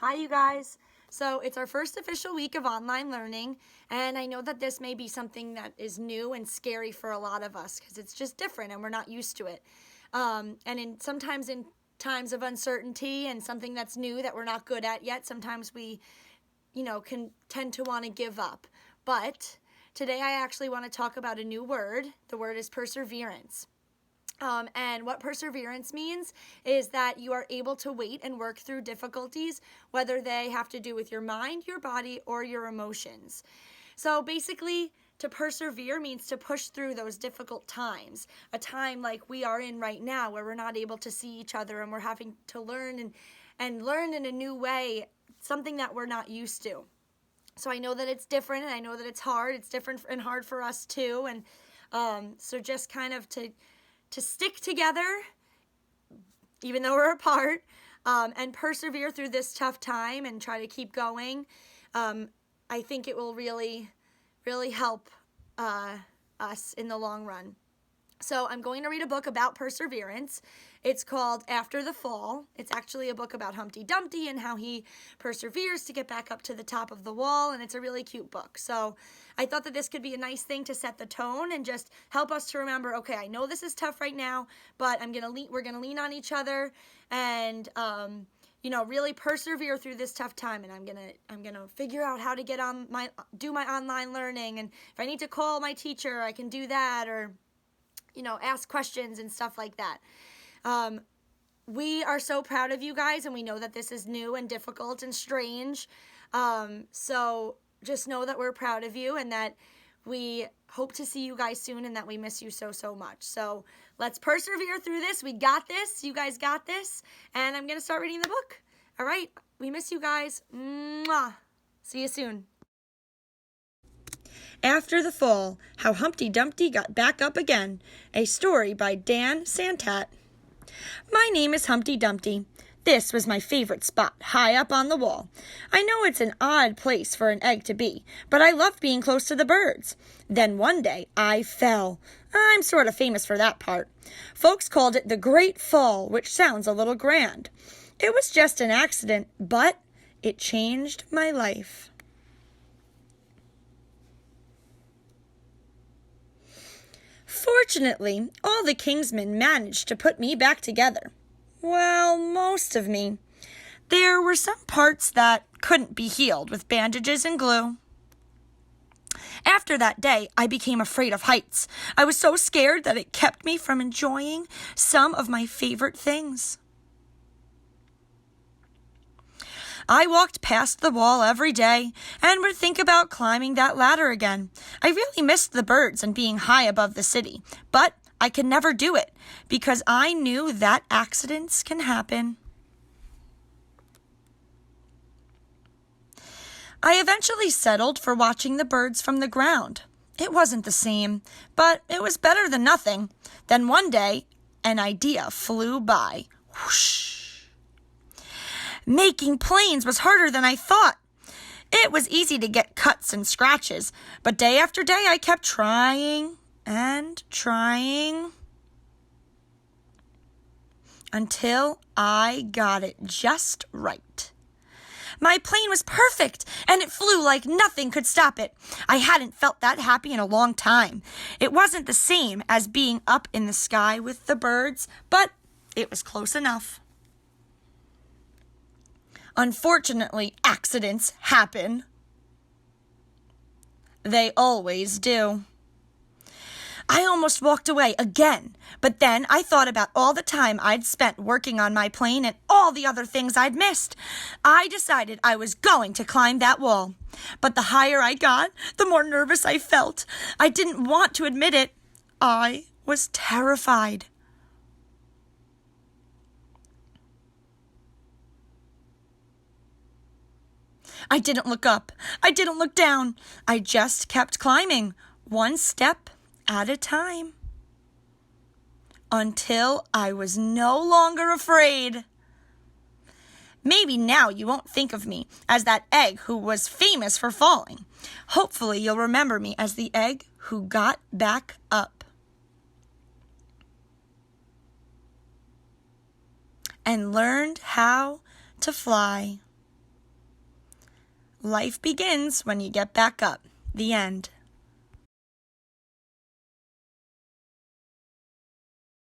Hi, you guys. So it's our first official week of online learning, and I know that this may be something that is new and scary for a lot of us because it's just different and we're not used to it. Sometimes in times of uncertainty and something that's new that we're not good at yet, sometimes we, can tend to want to give up. But today I actually want to talk about a new word. The word is perseverance. And what perseverance means is that you are able to wait and work through difficulties, whether they have to do with your mind, your body, or your emotions. So basically, to persevere means to push through those difficult times, a time like we are in right now where we're not able to see each other and we're having to learn and learn in a new way, something that we're not used to. So I know that it's different and I know that it's hard. It's different and hard for us too. And so just kind of to stick together, even though we're apart, and persevere through this tough time and try to keep going. I think it will really, really help us in the long run. So I'm going to read a book about perseverance. It's called After the Fall. It's actually a book about Humpty Dumpty and how he perseveres to get back up to the top of the wall, and it's a really cute book. So I thought that this could be a nice thing to set the tone and just help us to remember, okay, I know this is tough right now, but we're gonna lean on each other and really persevere through this tough time, and I'm gonna figure out how to do my online learning, and if I need to call my teacher, I can do that, or ask questions and stuff like that. We are so proud of you guys, and we know that this is new and difficult and strange. So just know that we're proud of you and that we hope to see you guys soon and that we miss you so, so much. So let's persevere through this. We got this. You guys got this. And I'm going to start reading the book. All right. We miss you guys. Mwah. See you soon. After the Fall, How Humpty Dumpty Got Back Up Again, a story by Dan Santat. My name is Humpty Dumpty. This was my favorite spot, high up on the wall. I know it's an odd place for an egg to be, but I love being close to the birds. Then one day, I fell. I'm sort of famous for that part. Folks called it the Great Fall, which sounds a little grand. It was just an accident, but it changed my life. Fortunately, all the Kingsmen managed to put me back together. Well, most of me. There were some parts that couldn't be healed with bandages and glue. After that day, I became afraid of heights. I was so scared that it kept me from enjoying some of my favorite things. I walked past the wall every day and would think about climbing that ladder again. I really missed the birds and being high above the city, but I could never do it because I knew that accidents can happen. I eventually settled for watching the birds from the ground. It wasn't the same, but it was better than nothing. Then one day, an idea flew by. Whoosh! Making planes was harder than I thought. It was easy to get cuts and scratches, but day after day I kept trying and trying until I got it just right. My plane was perfect, and it flew like nothing could stop it. I hadn't felt that happy in a long time. It wasn't the same as being up in the sky with the birds, but it was close enough. Unfortunately, accidents happen. They always do. I almost walked away again, but then I thought about all the time I'd spent working on my plane and all the other things I'd missed. I decided I was going to climb that wall. But the higher I got, the more nervous I felt. I didn't want to admit it. I was terrified. I didn't look up. I didn't look down. I just kept climbing, one step at a time, until I was no longer afraid. Maybe now you won't think of me as that egg who was famous for falling. Hopefully you'll remember me as the egg who got back up and learned how to fly. Life begins when you get back up. The end.